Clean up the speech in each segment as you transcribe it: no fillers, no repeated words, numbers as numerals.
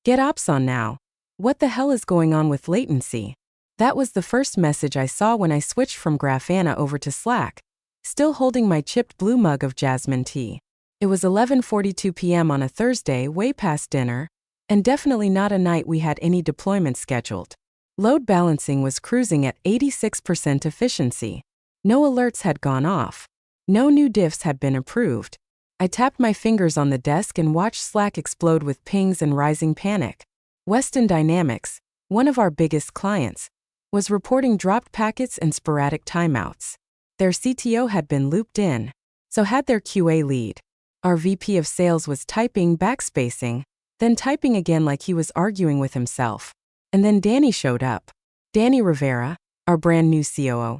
Get ops on now. What the hell is going on with latency? That was the first message I saw when I switched from Grafana over to Slack, still holding my chipped blue mug of jasmine tea. It was 11:42 p.m. on a Thursday, way past dinner, and definitely not a night we had any deployments scheduled. Load balancing was cruising at 86% efficiency. No alerts had gone off. No new diffs had been approved. I tapped my fingers on the desk and watched Slack explode with pings and rising panic. Western Dynamics, one of our biggest clients, was reporting dropped packets and sporadic timeouts. Their CTO had been looped in, so had their QA lead. Our VP of sales was typing, backspacing, then typing again like he was arguing with himself. And then Danny showed up. Danny Rivera, our brand new COO,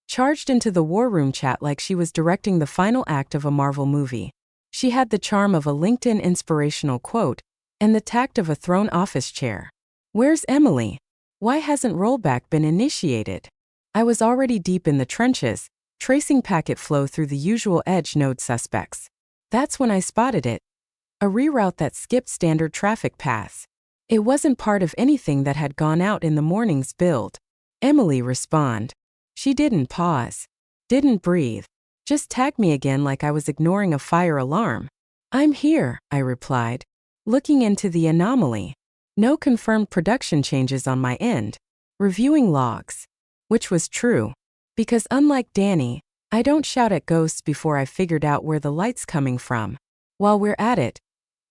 charged into the war room chat like she was directing the final act of a Marvel movie. She had the charm of a LinkedIn inspirational quote and the tact of a thrown office chair. "Where's Emily? Why hasn't rollback been initiated?" I was already deep in the trenches, tracing packet flow through the usual edge node suspects. That's when I spotted it. A reroute that skipped standard traffic paths. It wasn't part of anything that had gone out in the morning's build. "Emily, respond." She didn't pause. Didn't breathe. Just tagged me again like I was ignoring a fire alarm. "I'm here," I replied, looking into the anomaly. No confirmed production changes on my end. Reviewing logs. Which was true. Because unlike Danny, I don't shout at ghosts before I've figured out where the light's coming from. While we're at it,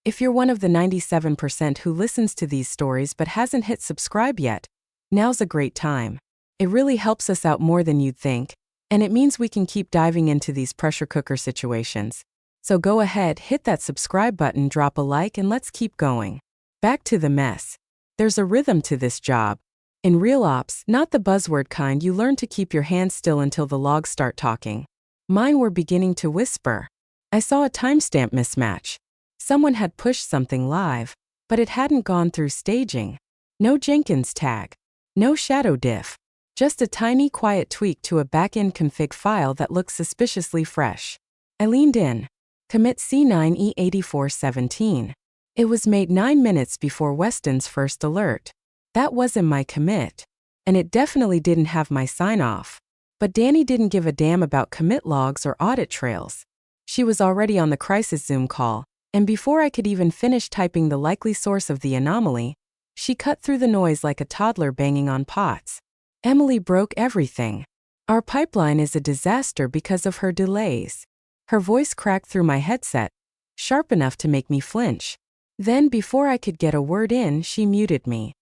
if you're one of the 97% who listens to these stories but hasn't hit subscribe yet, now's a great time. It really helps us out more than you'd think, and it means we can keep diving into these pressure cooker situations. So go ahead, hit that subscribe button, drop a like, and let's keep going. Back to the mess. There's a rhythm to this job. In real ops, not the buzzword kind you learn to keep your hands still until the logs start talking. Mine were beginning to whisper. I saw a timestamp mismatch. Someone had pushed something live, but it hadn't gone through staging. No Jenkins tag. No shadow diff. Just a tiny quiet tweak to a backend config file that looked suspiciously fresh. I leaned in. Commit C9E8417. It was made 9 minutes before Weston's first alert. That wasn't my commit. And it definitely didn't have my sign-off. But Danny didn't give a damn about commit logs or audit trails. She was already on the crisis Zoom call, and before I could even finish typing the likely source of the anomaly, she cut through the noise like a toddler banging on pots. "Emily broke everything. Our pipeline is a disaster because of her delays." Her voice cracked through my headset, sharp enough to make me flinch. Then, before I could get a word in, she muted me.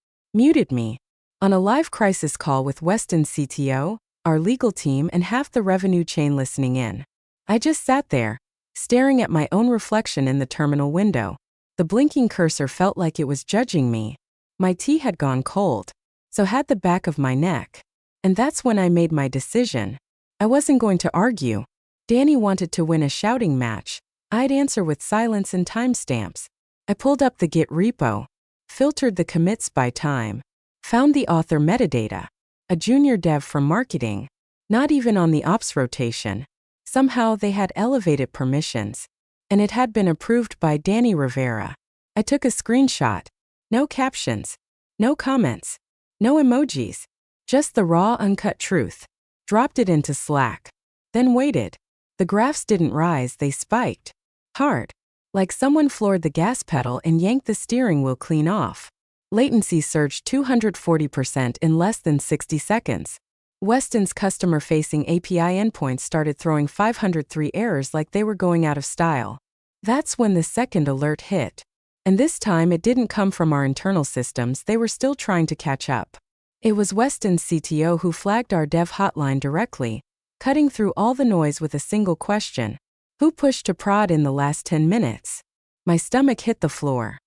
On a live crisis call with Weston's CTO, our legal team, and half the revenue chain listening in. I just sat there, staring at my own reflection in the terminal window. The blinking cursor felt like it was judging me. My tea had gone cold, so had the back of my neck. And that's when I made my decision. I wasn't going to argue. Danny wanted to win a shouting match. I'd answer with silence and timestamps. I pulled up the Git repo, filtered the commits by time, found the author metadata, a junior dev from marketing, not even on the ops rotation. Somehow they had elevated permissions, and it had been approved by Danny Rivera. I took a screenshot. No captions, no comments, no emojis, just the raw, uncut truth. Dropped it into Slack. Then waited. The graphs didn't rise, they spiked. Hard. Like someone floored the gas pedal and yanked the steering wheel clean off. Latency surged 240% in less than 60 seconds. Weston's customer-facing API endpoints started throwing 503 errors like they were going out of style. That's when the second alert hit. And this time it didn't come from our internal systems, they were still trying to catch up. It was Weston's CTO who flagged our dev hotline directly, cutting through all the noise with a single question. "Who pushed to prod in the last 10 minutes? My stomach hit the floor.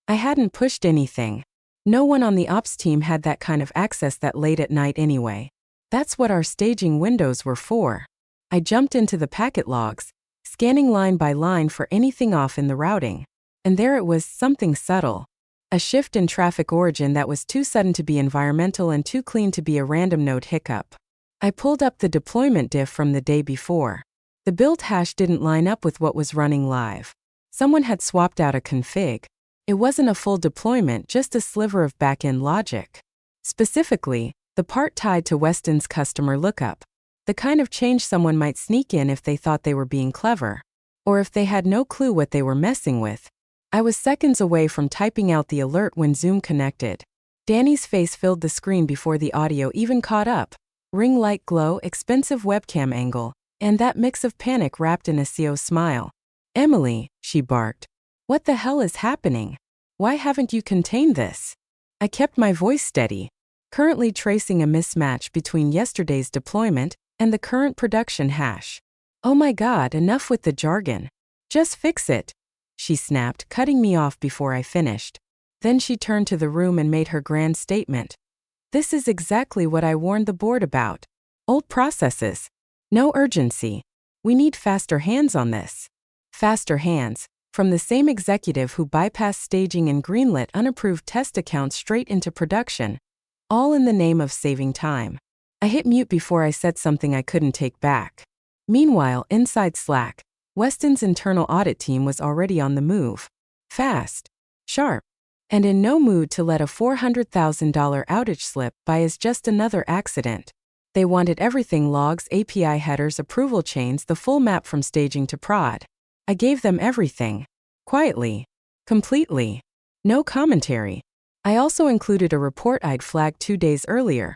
I hadn't pushed anything. No one on the ops team had that kind of access that late at night anyway. That's what our staging windows were for. I jumped into the packet logs, scanning line by line for anything off in the routing. And there it was, something subtle. A shift in traffic origin that was too sudden to be environmental and too clean to be a random node hiccup. I pulled up the deployment diff from the day before. The build hash didn't line up with what was running live. Someone had swapped out a config. It wasn't a full deployment, just a sliver of back-end logic. Specifically, the part tied to Weston's customer lookup. The kind of change someone might sneak in if they thought they were being clever. Or if they had no clue what they were messing with. I was seconds away from typing out the alert when Zoom connected. Danny's face filled the screen before the audio even caught up. Ring light glow, expensive webcam angle, and that mix of panic wrapped in a CO smile. "Emily," she barked. "What the hell is happening? Why haven't you contained this?" I kept my voice steady, currently tracing a mismatch between yesterday's deployment and the current production hash. "Oh my God, enough with the jargon. Just fix it," she snapped, cutting me off before I finished. Then she turned to the room and made her grand statement. "This is exactly what I warned the board about. Old processes. No urgency. We need faster hands on this." Faster hands, from the same executive who bypassed staging and greenlit unapproved test accounts straight into production. All in the name of saving time. I hit mute before I said something I couldn't take back. Meanwhile, inside Slack, Weston's internal audit team was already on the move. Fast, sharp, and in no mood to let a $400,000 outage slip by as just another accident. They wanted everything: logs, API headers, approval chains, the full map from staging to prod. I gave them everything. Quietly. Completely. No commentary. I also included a report I'd flagged 2 days earlier.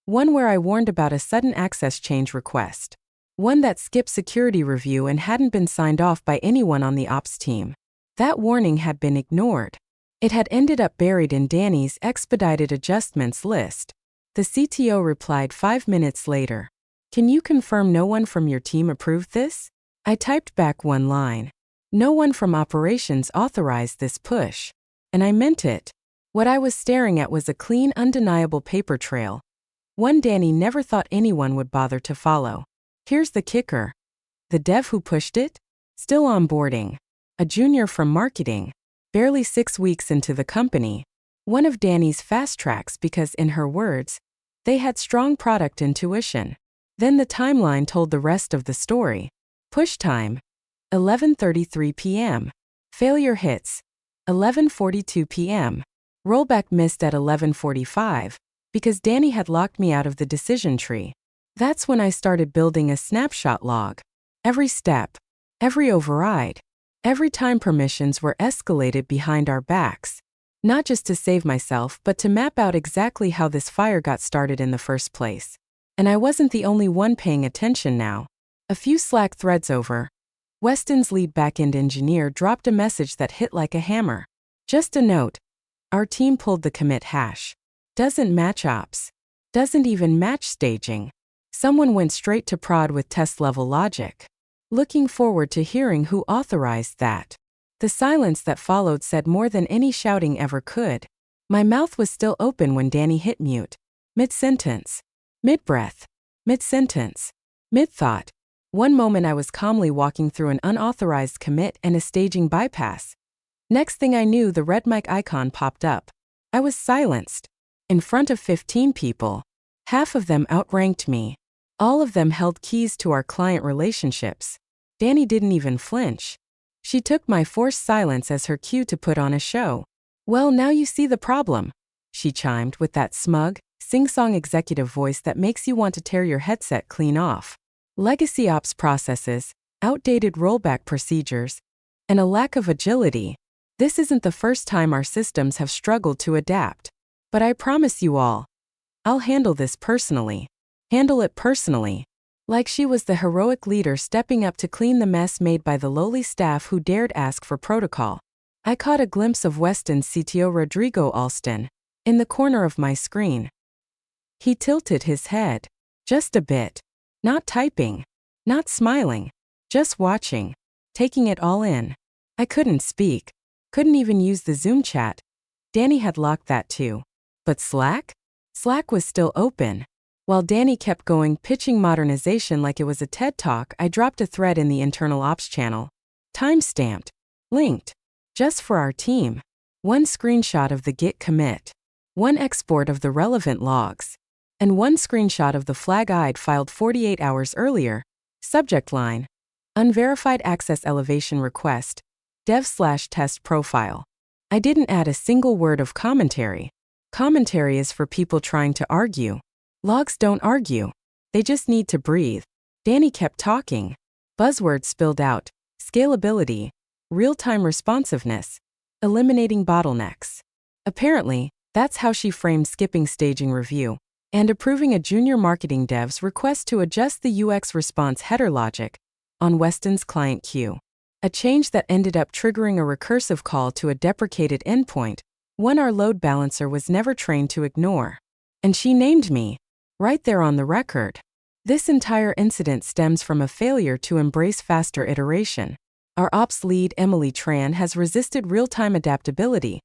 One where I warned about a sudden access change request. One that skipped security review and hadn't been signed off by anyone on the ops team. That warning had been ignored. It had ended up buried in Danny's expedited adjustments list. The CTO replied 5 minutes later. "Can you confirm no one from your team approved this?" I typed back one line. "No one from operations authorized this push." And I meant it. What I was staring at was a clean, undeniable paper trail. One Danny never thought anyone would bother to follow. Here's the kicker. The dev who pushed it? Still onboarding. A junior from marketing. Barely 6 weeks into the company. One of Danny's fast tracks because, in her words, they had strong product intuition. Then the timeline told the rest of the story. Push time. 11:33 p.m. Failure hits. 11:42 p.m. Rollback missed at 11:45, because Danny had locked me out of the decision tree. That's when I started building a snapshot log. Every step, every override, every time permissions were escalated behind our backs. Not just to save myself, but to map out exactly how this fire got started in the first place. And I wasn't the only one paying attention now. A few Slack threads over, Weston's lead backend engineer dropped a message that hit like a hammer. Just a note. Our team pulled the commit hash. Doesn't match ops. Doesn't even match staging. Someone went straight to prod with test-level logic. Looking forward to hearing who authorized that. The silence that followed said more than any shouting ever could. My mouth was still open when Danny hit mute. Mid-sentence. Mid-breath. Mid-sentence. Mid-thought. One moment I was calmly walking through an unauthorized commit and a staging bypass. Next thing I knew, the red mic icon popped up. I was silenced. In front of 15 people. Half of them outranked me. All of them held keys to our client relationships. Danny didn't even flinch. She took my forced silence as her cue to put on a show. "Well, now you see the problem," she chimed with that smug, sing-song executive voice that makes you want to tear your headset clean off. Legacy ops processes, outdated rollback procedures, and a lack of agility. This isn't the first time our systems have struggled to adapt. But I promise you all, I'll handle this personally. Handle it personally. Like she was the heroic leader stepping up to clean the mess made by the lowly staff who dared ask for protocol. I caught a glimpse of Weston's CTO Rodrigo Alston in the corner of my screen. He tilted his head. Just a bit. Not typing. Not smiling. Just watching. Taking it all in. I couldn't speak. Couldn't even use the Zoom chat. Danny had locked that too. But Slack? Slack was still open. While Danny kept going, pitching modernization like it was a TED Talk, I dropped a thread in the internal ops channel. Time-stamped. Linked. Just for our team. One screenshot of the Git commit. One export of the relevant logs. And one screenshot of the flag I'd filed 48 hours earlier. Subject line. Unverified access elevation request. Dev/test profile. I didn't add a single word of commentary. Commentary is for people trying to argue. Logs don't argue. They just need to breathe. Danny kept talking. Buzzwords spilled out: scalability, real-time responsiveness, eliminating bottlenecks. Apparently, that's how she framed skipping staging review and approving a junior marketing dev's request to adjust the UX response header logic on Weston's client queue. A change that ended up triggering a recursive call to a deprecated endpoint, one our load balancer was never trained to ignore. And she named me, right there on the record. This entire incident stems from a failure to embrace faster iteration. Our ops lead, Emily Tran, has resisted real-time adaptability,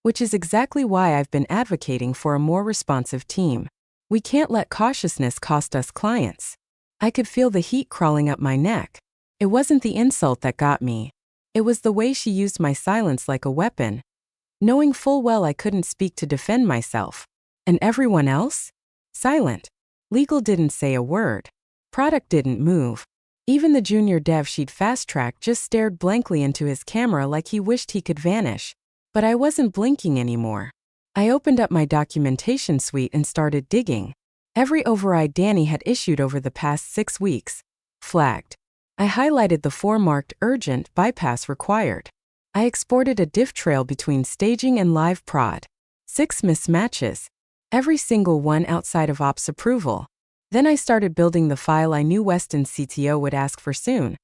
which is exactly why I've been advocating for a more responsive team. We can't let cautiousness cost us clients. I could feel the heat crawling up my neck. It wasn't the insult that got me. It was the way she used my silence like a weapon, knowing full well I couldn't speak to defend myself. And everyone else? Silent. Legal didn't say a word. Product didn't move. Even the junior dev she'd fast-tracked just stared blankly into his camera like he wished he could vanish. But I wasn't blinking anymore. I opened up my documentation suite and started digging. Every override Danny had issued over the past 6 weeks. Flagged. I highlighted the 4 marked urgent bypass required. I exported a diff trail between staging and live prod. 6 mismatches. Every single one outside of ops approval. Then I started building the file I knew Weston's CTO would ask for soon.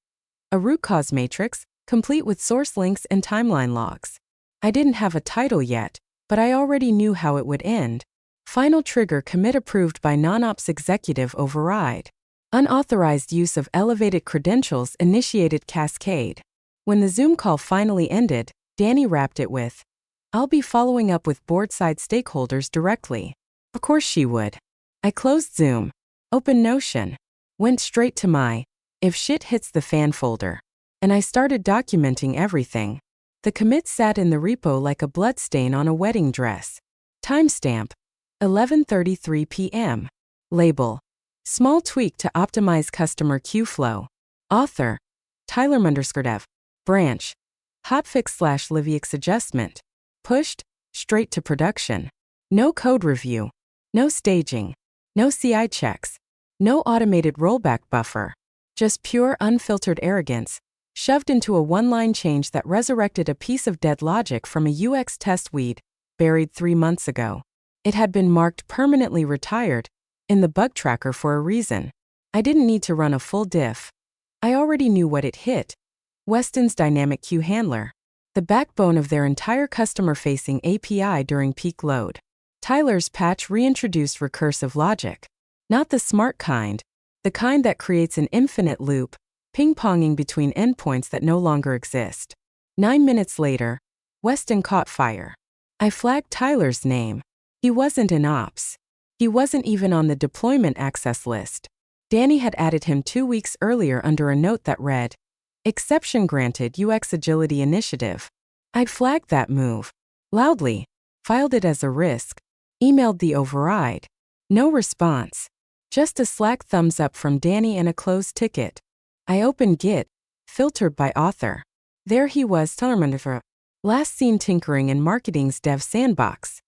A root cause matrix, complete with source links and timeline logs. I didn't have a title yet, but I already knew how it would end. Final trigger: commit approved by non-ops executive override. Unauthorized use of elevated credentials initiated cascade. When the Zoom call finally ended, Danny wrapped it with, "I'll be following up with board-side stakeholders directly." Of course she would. I closed Zoom, opened Notion, went straight to my "if shit hits the fan" folder, and I started documenting everything. The commit sat in the repo like a bloodstain on a wedding dress. Timestamp: 11:33 p.m. Label: small tweak to optimize customer queue flow. Author: Tyler_dev. Branch: hotfix/Liviux adjustment. Pushed straight to production. No code review. No staging. No CI checks. No automated rollback buffer. Just pure unfiltered arrogance, shoved into a one-line change that resurrected a piece of dead logic from a UX test we'd buried 3 months ago. It had been marked permanently retired in the bug tracker for a reason. I didn't need to run a full diff. I already knew what it hit. Weston's dynamic queue handler, the backbone of their entire customer-facing API during peak load. Tyler's patch reintroduced recursive logic. Not the smart kind, the kind that creates an infinite loop, ping-ponging between endpoints that no longer exist. 9 minutes later, Weston caught fire. I flagged Tyler's name. He wasn't in ops. He wasn't even on the deployment access list. Danny had added him 2 weeks earlier under a note that read, "Exception granted UX Agility Initiative." I'd flagged that move loudly, filed it as a risk, emailed the override. No response. Just a Slack thumbs up from Danny and a closed ticket. I opened Git, filtered by author. There he was, last seen tinkering in marketing's dev sandbox.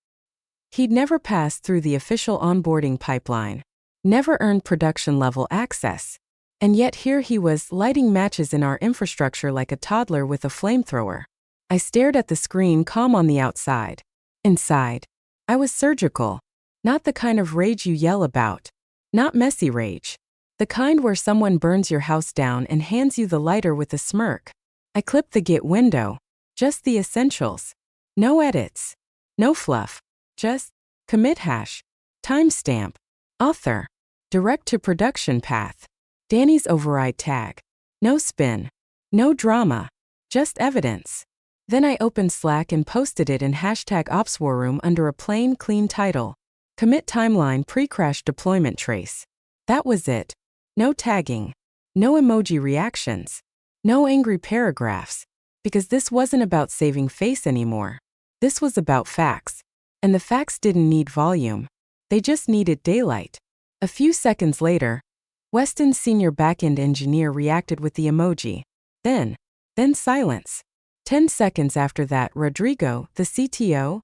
He'd never passed through the official onboarding pipeline, never earned production-level access. And yet here he was, lighting matches in our infrastructure like a toddler with a flamethrower. I stared at the screen, calm on the outside. Inside, I was surgical. Not the kind of rage you yell about. Not messy rage. The kind where someone burns your house down and hands you the lighter with a smirk. I clipped the Git window. Just the essentials. No edits. No fluff. Just commit hash. Timestamp. Author. Direct to production path. Danny's override tag. No spin. No drama. Just evidence. Then I opened Slack and posted it in #OpsWarRoom under a plain, clean title. Commit timeline pre-crash deployment trace. That was it. No tagging. No emoji reactions. No angry paragraphs. Because this wasn't about saving face anymore. This was about facts. And the facts didn't need volume. They just needed daylight. A few seconds later, Weston's senior backend engineer reacted with the emoji. Then silence. 10 seconds after that, Rodrigo, the CTO,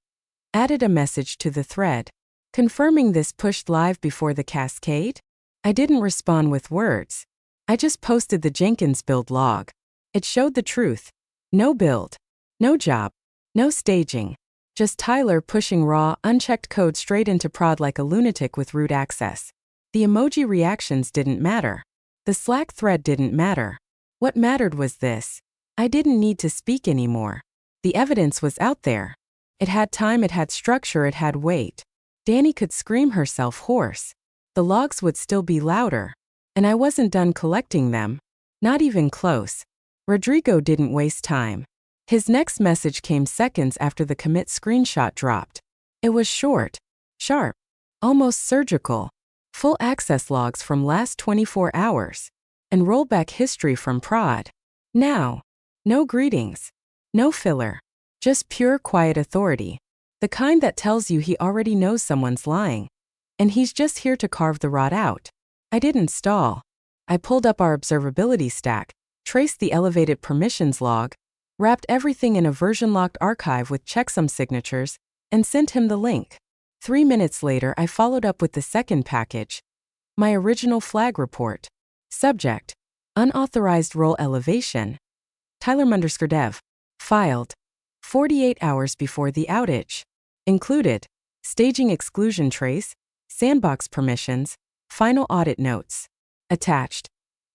added a message to the thread, confirming this pushed live before the cascade. I didn't respond with words. I just posted the Jenkins build log. It showed the truth. No build. No job. No staging. Just Tyler pushing raw, unchecked code straight into prod like a lunatic with root access. The emoji reactions didn't matter. The Slack thread didn't matter. What mattered was this. I didn't need to speak anymore. The evidence was out there. It had time, it had structure, it had weight. Dani could scream herself hoarse. The logs would still be louder. And I wasn't done collecting them. Not even close. Rodrigo didn't waste time. His next message came seconds after the commit screenshot dropped. It was short, sharp, almost surgical. Full access logs from last 24 hours. And rollback history from prod. Now. No greetings. No filler. Just pure quiet authority. The kind that tells you he already knows someone's lying. And he's just here to carve the rot out. I didn't stall. I pulled up our observability stack, traced the elevated permissions log, wrapped everything in a version-locked archive with checksum signatures, and sent him the link. 3 minutes later, I followed up with the second package. My original flag report. Subject: unauthorized role elevation. Tyler_dev. Filed 48 hours before the outage. Included: staging exclusion trace, sandbox permissions, final audit notes. Attached: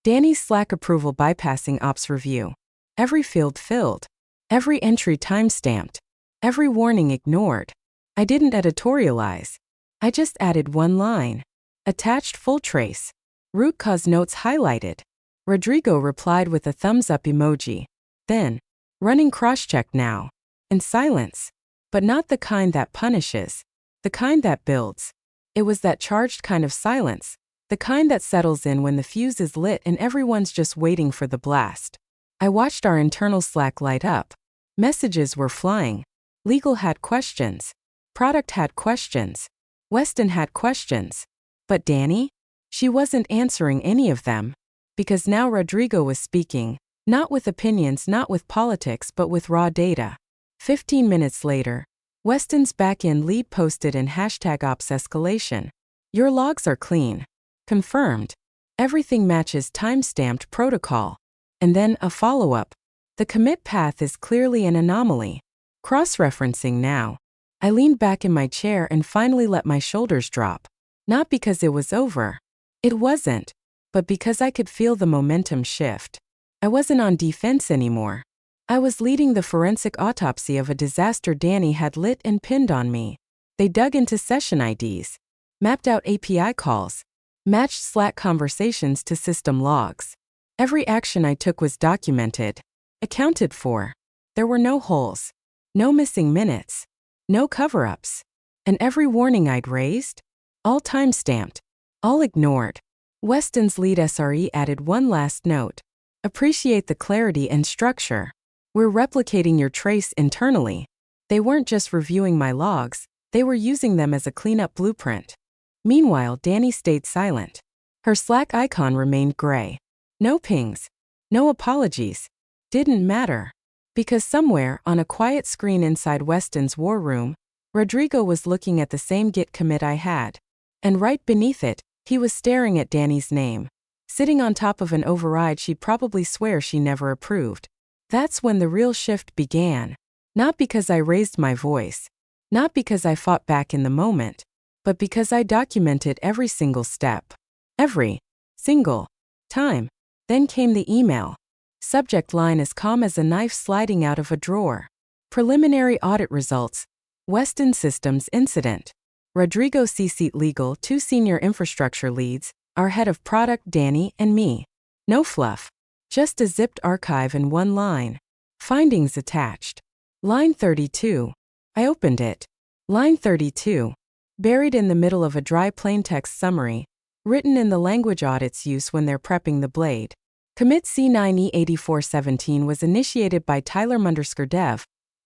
Dani's Slack approval bypassing ops review. Every field filled. Every entry timestamped. Every warning ignored. I didn't editorialize. I just added one line. Attached full trace. Root cause notes highlighted. Rodrigo replied with a thumbs up emoji. Then, running crosscheck now. And silence. But not the kind that punishes. The kind that builds. It was that charged kind of silence. The kind that settles in when the fuse is lit and everyone's just waiting for the blast. I watched our internal Slack light up. Messages were flying. Legal had questions. Product had questions. Weston had questions. But Dani? She wasn't answering any of them. Because now Rodrigo was speaking, not with opinions, not with politics, but with raw data. 15 minutes later, Weston's backend lead posted in #ops escalation. Your logs are clean. Confirmed. Everything matches time-stamped protocol. And then a follow-up. The commit path is clearly an anomaly. Cross-referencing now. I leaned back in my chair and finally let my shoulders drop. Not because it was over. It wasn't. But because I could feel the momentum shift. I wasn't on defense anymore. I was leading the forensic autopsy of a disaster Dani had lit and pinned on me. They dug into session IDs. Mapped out API calls. Matched Slack conversations to system logs. Every action I took was documented. Accounted for. There were no holes. No missing minutes. No cover-ups. And every warning I'd raised? All time-stamped. All ignored. Weston's lead SRE added one last note. Appreciate the clarity and structure. We're replicating your trace internally. They weren't just reviewing my logs, they were using them as a cleanup blueprint. Meanwhile, Dani stayed silent. Her Slack icon remained gray. No pings. No apologies. Didn't matter. Because somewhere, on a quiet screen inside Weston's war room, Rodrigo was looking at the same Git commit I had. And right beneath it, he was staring at Dani's name. Sitting on top of an override she'd probably swear she never approved. That's when the real shift began. Not because I raised my voice. Not because I fought back in the moment. But because I documented every single step. Every single time. Then came the email. Subject line as calm as a knife sliding out of a drawer. Preliminary audit results. Weston Systems incident. Rodrigo CC Legal, 2 senior infrastructure leads, our head of product Dani and me. No fluff. Just a zipped archive and one line. Findings attached. Line 32. I opened it. Line 32. Buried in the middle of a dry plaintext summary, written in the language audits use when they're prepping the blade. Commit C9E8417 was initiated by Tyler_dev,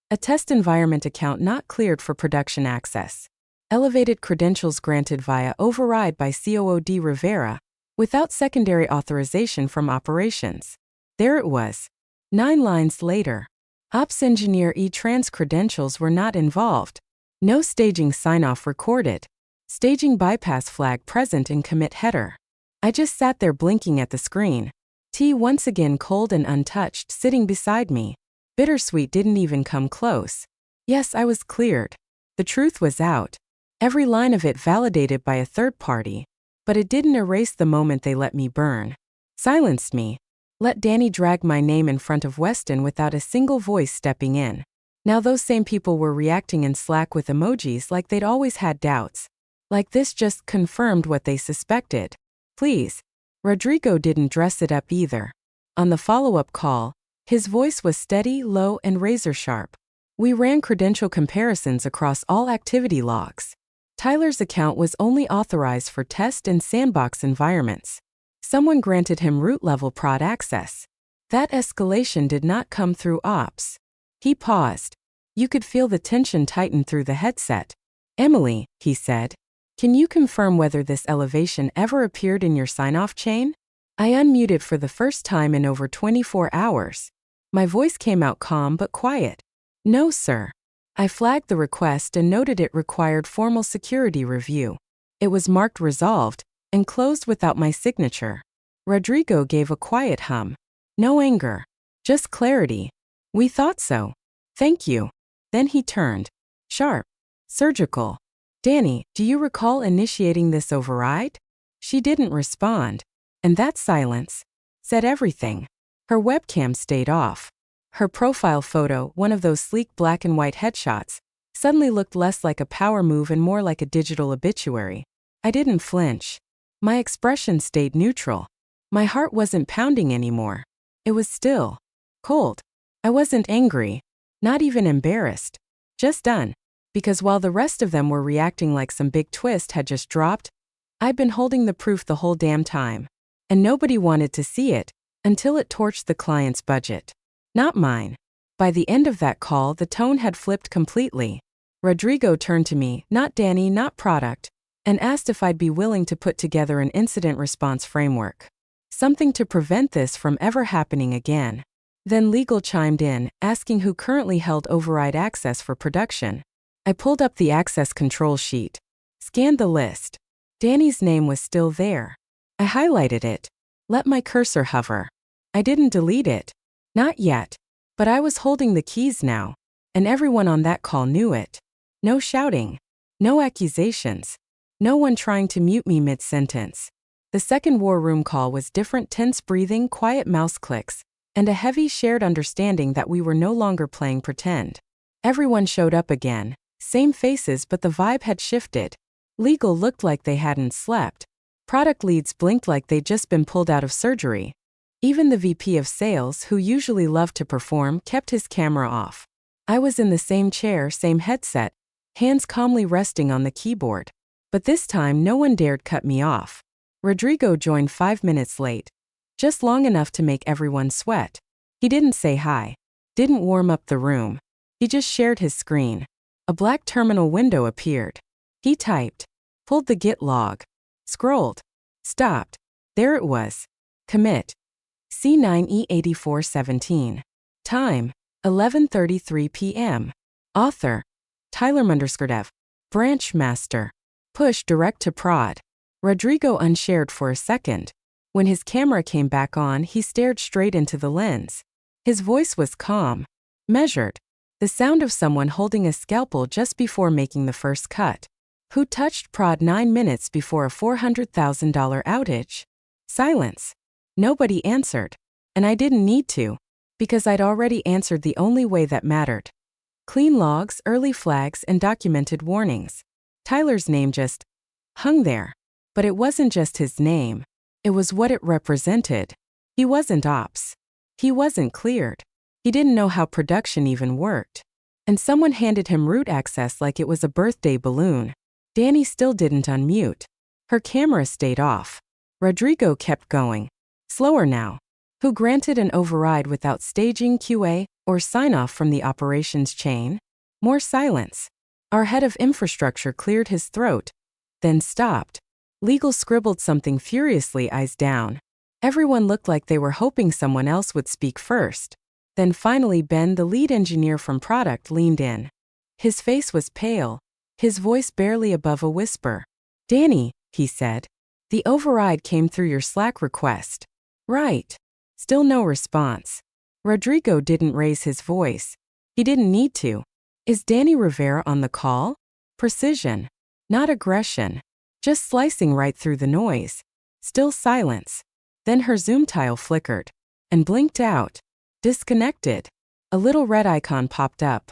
a test environment account not cleared for production access. Elevated credentials granted via override by COO D. Rivera, without secondary authorization from operations. There it was. 9 lines later. Ops engineer E-Trans credentials were not involved. No staging sign-off recorded. Staging bypass flag present in commit header. I just sat there blinking at the screen. Tea once again cold and untouched sitting beside me. Bittersweet didn't even come close. Yes, I was cleared. The truth was out. Every line of it validated by a third party. But it didn't erase the moment they let me burn. Silenced me. Let Danny drag my name in front of Weston without a single voice stepping in. Now those same people were reacting in Slack with emojis like they'd always had doubts. Like this just confirmed what they suspected. Please. Rodrigo didn't dress it up either. On the follow-up call, his voice was steady, low, and razor-sharp. We ran credential comparisons across all activity logs. Tyler's account was only authorized for test and sandbox environments. Someone granted him root-level prod access. That escalation did not come through ops. He paused. You could feel the tension tighten through the headset. Emily, he said, can you confirm whether this elevation ever appeared in your sign-off chain? I unmuted for the first time in over 24 hours. My voice came out calm but quiet. No, sir. I flagged the request and noted it required formal security review. It was marked resolved and closed without my signature. Rodrigo gave a quiet hum. No anger. Just clarity. We thought so. Thank you. Then he turned. Sharp. Surgical. Danny, do you recall initiating this override? She didn't respond. And that silence said everything. Her webcam stayed off. Her profile photo, one of those sleek black and white headshots, suddenly looked less like a power move and more like a digital obituary. I didn't flinch. My expression stayed neutral. My heart wasn't pounding anymore. It was still. Cold. I wasn't angry. Not even embarrassed. Just done. Because while the rest of them were reacting like some big twist had just dropped, I'd been holding the proof the whole damn time. And nobody wanted to see it, until it torched the client's budget. Not mine. By the end of that call, the tone had flipped completely. Rodrigo turned to me, not Danny, not product, and asked if I'd be willing to put together an incident response framework. Something to prevent this from ever happening again. Then legal chimed in, asking who currently held override access for production. I pulled up the access control sheet. Scanned the list. Danny's name was still there. I highlighted it. Let my cursor hover. I didn't delete it. Not yet. But I was holding the keys now. And everyone on that call knew it. No shouting. No accusations. No one trying to mute me mid-sentence. The second war room call was different, tense breathing, quiet mouse clicks, and a heavy shared understanding that we were no longer playing pretend. Everyone showed up again. Same faces, but the vibe had shifted. Legal looked like they hadn't slept. Product leads blinked like they'd just been pulled out of surgery. Even the VP of sales, who usually loved to perform, kept his camera off. I was in the same chair, same headset, hands calmly resting on the keyboard. But this time no one dared cut me off. Rodrigo joined 5 minutes late. Just long enough to make everyone sweat. He didn't say hi. Didn't warm up the room. He just shared his screen. A black terminal window appeared. He typed. Pulled the Git log. Scrolled. Stopped. There it was. Commit. C9E8417. Time. 11:33 p.m. Author. Tyler_dev. Branch master. Push direct to prod. Rodrigo unshared for a second. When his camera came back on, he stared straight into the lens. His voice was calm. Measured. The sound of someone holding a scalpel just before making the first cut. Who touched prod 9 minutes before a $400,000 outage? Silence. Nobody answered. And I didn't need to. Because I'd already answered the only way that mattered. Clean logs, early flags, and documented warnings. Tyler's name just hung there. But it wasn't just his name. It was what it represented. He wasn't ops. He wasn't cleared. He didn't know how production even worked. And someone handed him root access like it was a birthday balloon. Danny still didn't unmute. Her camera stayed off. Rodrigo kept going. Slower now. Who granted an override without staging QA or sign-off from the operations chain? More silence. Our head of infrastructure cleared his throat, then stopped. Legal scribbled something furiously, eyes down. Everyone looked like they were hoping someone else would speak first. Then finally Ben, the lead engineer from product, leaned in. His face was pale, his voice barely above a whisper. "Danny," he said, "the override came through your Slack request." "Right." Still no response. Rodrigo didn't raise his voice. He didn't need to. Is Danny Rivera on the call? Precision. Not aggression. Just slicing right through the noise. Still silence. Then her Zoom tile flickered and blinked out. Disconnected. A little red icon popped up.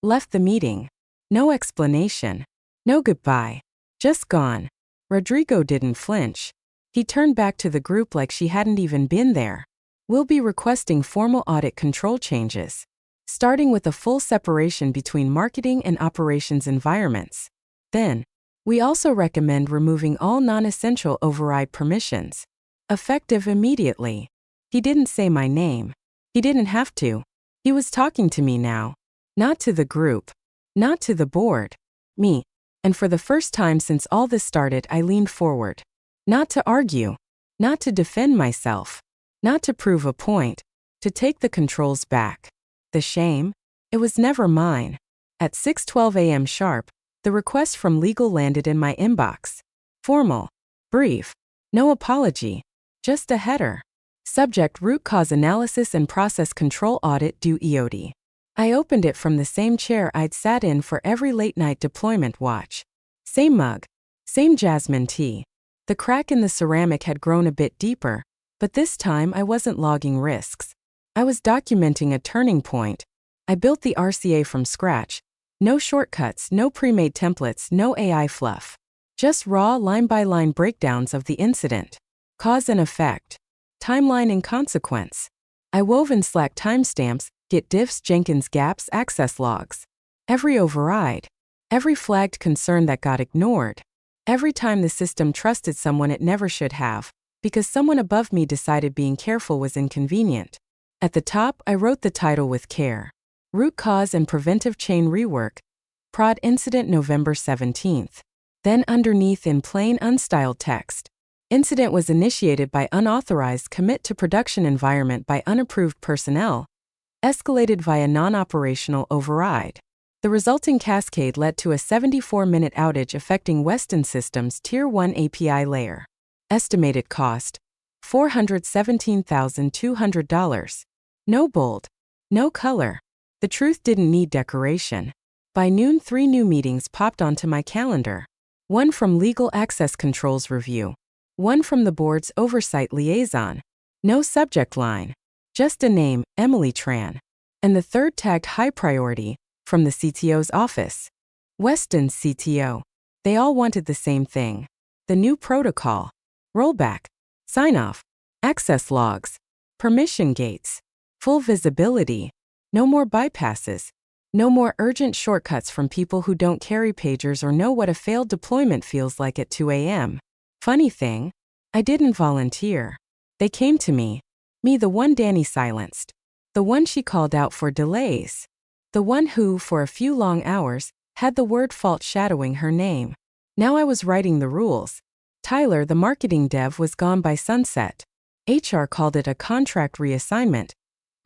Left the meeting. No explanation. No goodbye. Just gone. Rodrigo didn't flinch. He turned back to the group like she hadn't even been there. "We'll be requesting formal audit control changes, starting with a full separation between marketing and operations environments. Then, we also recommend removing all non-essential override permissions. Effective immediately." He didn't say my name. He didn't have to. He was talking to me now. Not to the group. Not to the board. Me. And for the first time since all this started, I leaned forward. Not to argue. Not to defend myself. Not to prove a point. To take the controls back. The shame? It was never mine. At 6:12 a.m. sharp, the request from legal landed in my inbox. Formal. Brief. No apology. Just a header. Subject: Root Cause Analysis and Process Control Audit due EOD. I opened it from the same chair I'd sat in for every late-night deployment watch. Same mug. Same jasmine tea. The crack in the ceramic had grown a bit deeper, but this time I wasn't logging risks. I was documenting a turning point. I built the RCA from scratch. No shortcuts, no pre-made templates, no AI fluff. Just raw line-by-line breakdowns of the incident. Cause and effect. Timeline and consequence. I wove in Slack timestamps, Git diffs, Jenkins gaps, access logs. Every override. Every flagged concern that got ignored. Every time the system trusted someone it never should have, because someone above me decided being careful was inconvenient. At the top, I wrote the title with care. Root Cause and Preventive Chain Rework. Prod Incident November 17th. Then underneath in plain unstyled text. Incident was initiated by unauthorized commit to production environment by unapproved personnel. Escalated via non-operational override. The resulting cascade led to a 74-minute outage affecting Weston Systems Tier 1 API layer. Estimated cost: $417,200. No bold. No color. The truth didn't need decoration. By noon, 3 new meetings popped onto my calendar. One from Legal Access Controls Review. One from the board's Oversight Liaison. No subject line. Just a name, Emily Tran. And the third tagged high priority, from the CTO's office. Weston's CTO. They all wanted the same thing. The new protocol. Rollback. Sign-off. Access logs. Permission gates. Full visibility. No more bypasses. No more urgent shortcuts from people who don't carry pagers or know what a failed deployment feels like at 2 a.m. Funny thing, I didn't volunteer. They came to me. Me, the one Danny silenced. The one she called out for delays. The one who, for a few long hours, had the word fault shadowing her name. Now I was writing the rules. Tyler, the marketing dev, was gone by sunset. HR called it a contract reassignment,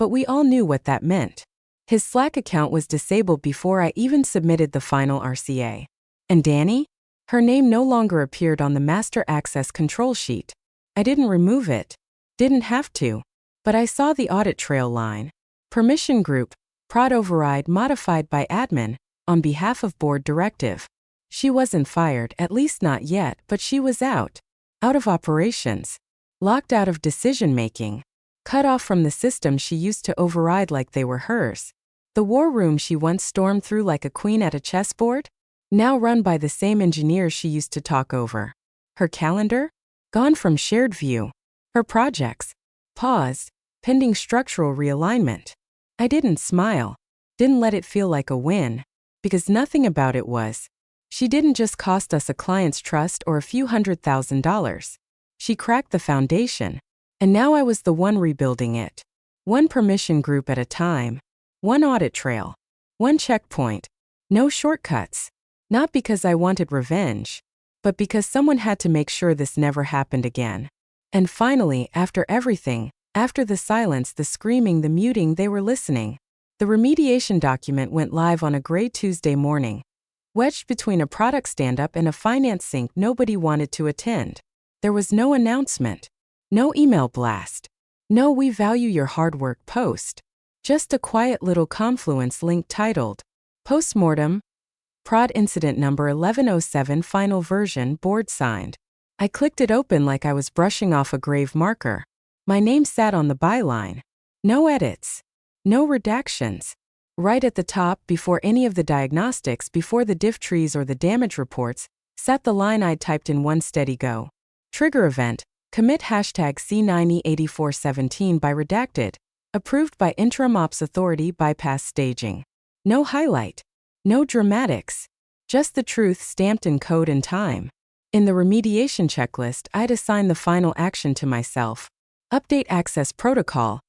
but we all knew what that meant. His Slack account was disabled before I even submitted the final RCA. And Danny? Her name no longer appeared on the master access control sheet. I didn't remove it. Didn't have to. But I saw the audit trail line. Permission group, prod override modified by admin, on behalf of board directive. She wasn't fired, at least not yet, but she was out. Out of operations. Locked out of decision-making. Cut off from the system she used to override like they were hers. The war room she once stormed through like a queen at a chessboard? Now run by the same engineers she used to talk over. Her calendar? Gone from shared view. Her projects? Paused, pending structural realignment. I didn't smile. Didn't let it feel like a win. Because nothing about it was. She didn't just cost us a client's trust or a few $100,000. She cracked the foundation. And now I was the one rebuilding it. One permission group at a time. One audit trail. One checkpoint. No shortcuts. Not because I wanted revenge, but because someone had to make sure this never happened again. And finally, after everything, After the silence, the screaming, the muting, they were listening. The remediation document went live on a gray Tuesday morning. Wedged between a product stand-up and a finance sync nobody wanted to attend. There was no announcement. No email blast. No "we value your hard work" post. Just a quiet little Confluence link titled, Postmortem, Prod Incident Number 1107 Final Version, Board Signed. I clicked it open like I was brushing off a grave marker. My name sat on the byline. No edits. No redactions. Right at the top, before any of the diagnostics, before the diff trees or the damage reports, sat the line I'd typed in one steady go. Trigger event, commit #C908417 by redacted. Approved by interim ops authority, bypass staging. No highlight. No dramatics. Just the truth stamped in code and time. In the remediation checklist, I'd assign the final action to myself. Update access protocol.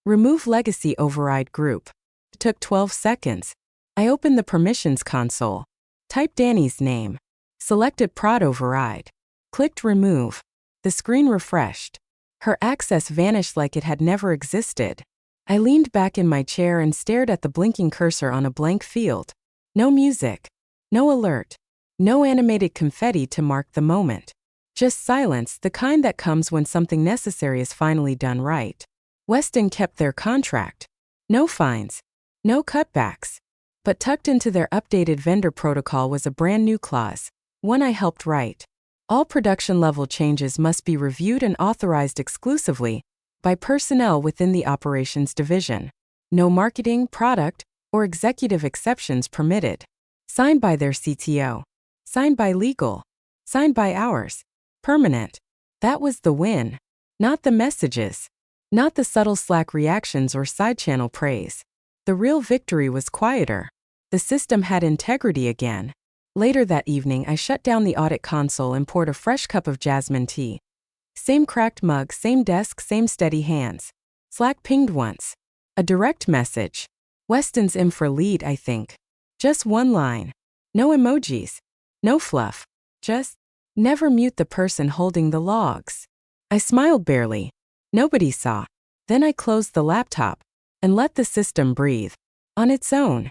Remove legacy override group. It took 12 seconds. I opened the permissions console. Typed Danny's name. Selected prod override. Clicked remove. The screen refreshed. Her access vanished like it had never existed. I leaned back in my chair and stared at the blinking cursor on a blank field. No music. No alert. No animated confetti to mark the moment. Just silence, the kind that comes when something necessary is finally done right. Weston kept their contract. No fines. No cutbacks. But tucked into their updated vendor protocol was a brand new clause, one I helped write. All production-level changes must be reviewed and authorized exclusively by personnel within the operations division. No marketing, product, or executive exceptions permitted. Signed by their CTO. Signed by legal. Signed by ours. Permanent. That was the win. Not the messages. Not the subtle Slack reactions or side-channel praise. The real victory was quieter. The system had integrity again. Later that evening, I shut down the audit console and poured a fresh cup of jasmine tea. Same cracked mug, same desk, same steady hands. Slack pinged once. A direct message. Weston's in for lead, I think. Just one line. No emojis. No fluff. Just, never mute the person holding the logs. I smiled barely. Nobody saw. Then I closed the laptop and let the system breathe. On its own.